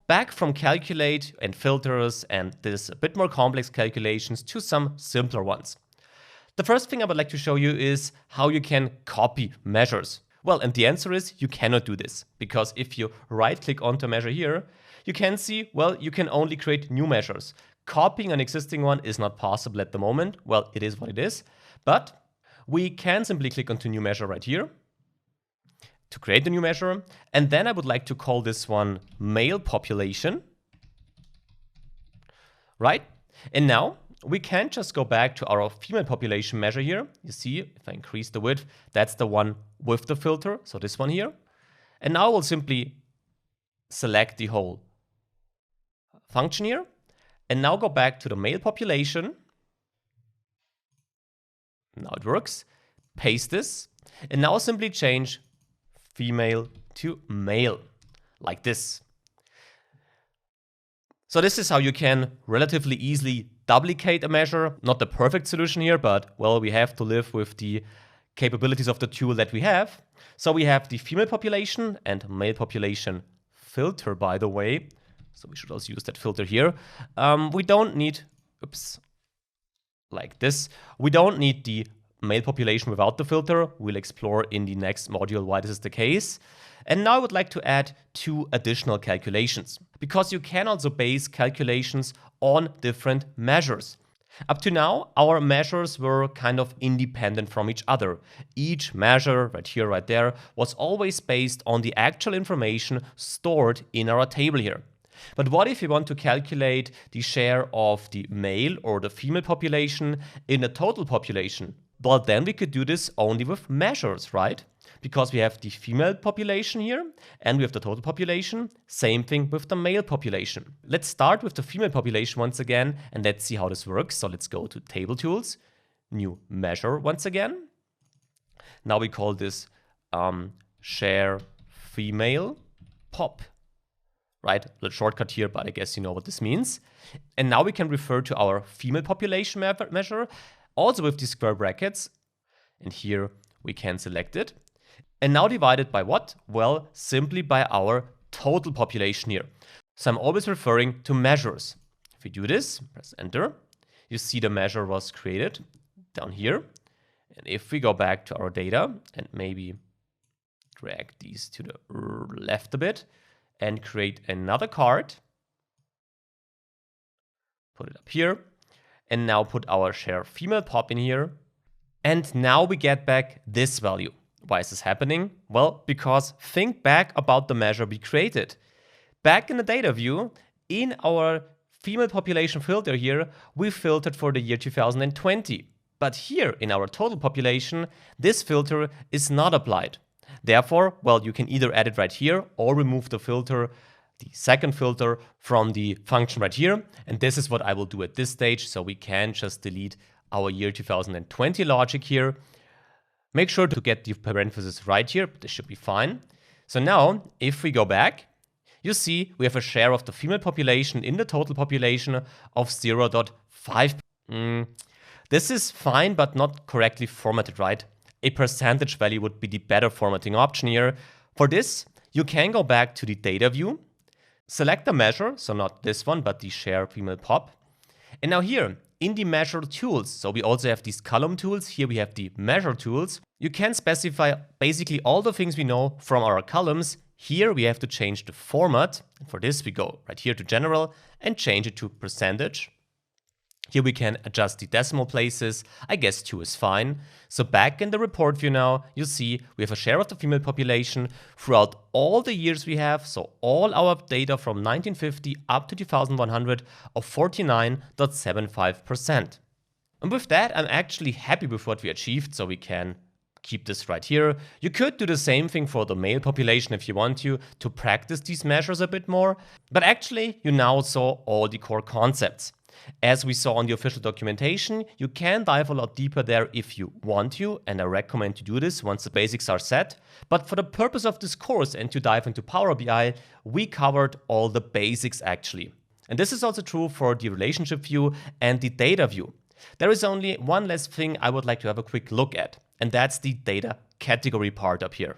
back from calculate and filters and this a bit more complex calculations to some simpler ones. The first thing I would like to show you is how you can copy measures. Well, and the answer is you cannot do this, because if you right click onto a measure here, you can see, well, you can only create new measures. Copying an existing one is not possible at the moment. Well, it is what it is, but we can simply click onto new measure right here to create a new measure. And then I would like to call this one male population, right? And now we can just go back to our female population measure here. You see, if I increase the width, that's the one with the filter, so this one here. And now we'll simply select the whole function here, and now go back to the male population. Now it works. Paste this, and now simply change female to male, like this. So this is how you can relatively easily duplicate a measure. Not the perfect solution here, but well, we have to live with the capabilities of the tool that we have. So we have the female population and male population filter, by the way. So we should also use that filter here. We don't need, oops, like this. We don't need the male population without the filter. We'll explore in the next module why this is the case. And now I would like to add 2 additional calculations, because you can also base calculations on different measures. Up to now, our measures were kind of independent from each other. Each measure, right here, right there, was always based on the actual information stored in our table here. But what if we want to calculate the share of the male or the female population in the total population? Well, then we could do this only with measures, right? Because we have the female population here and we have the total population. Same thing with the male population. Let's start with the female population once again and let's see how this works. So let's go to Table Tools, New Measure once again. Now we call this share female pop. Right, a little shortcut here, but I guess you know what this means. And now we can refer to our female population measure, also with these square brackets. And here we can select it. And now divided by what? Well, simply by our total population here. So I'm always referring to measures. If we do this, press enter, you see the measure was created down here. And if we go back to our data and maybe drag these to the left a bit, and create another card, put it up here, and now put our share female pop in here. And now we get back this value. Why is this happening? Well, because think back about the measure we created. Back in the data view, in our female population filter here, we filtered for the year 2020. But here in our total population, this filter is not applied. Therefore, well, you can either add it right here or remove the filter, the second filter, from the function right here. And this is what I will do at this stage. So we can just delete our year 2020 logic here. Make sure to get the parentheses right here. This should be fine. So now, if we go back, you see we have a share of the female population in the total population of 0.5. This is fine, but not correctly formatted, right? A percentage value would be the better formatting option here. For this, you can go back to the data view, select the measure, so not this one, but the share female pop. And now here, in the measure tools, so we also have these column tools, here we have the measure tools, you can specify basically all the things we know from our columns. Here we have to change the format. And for this, we go right here to general and change it to percentage. Here we can adjust the decimal places. I guess 2 is fine. So back in the report view now, you see we have a share of the female population throughout all the years we have. So all our data from 1950 up to 2100 of 49.75%. And with that, I'm actually happy with what we achieved. So we can keep this right here. You could do the same thing for the male population if you want to practice these measures a bit more. But actually, you now saw all the core concepts. As we saw on the official documentation, you can dive a lot deeper there if you want to, and I recommend to do this once the basics are set. But for the purpose of this course and to dive into Power BI, we covered all the basics actually. And this is also true for the relationship view and the data view. There is only one last thing I would like to have a quick look at, and that's the data category part up here.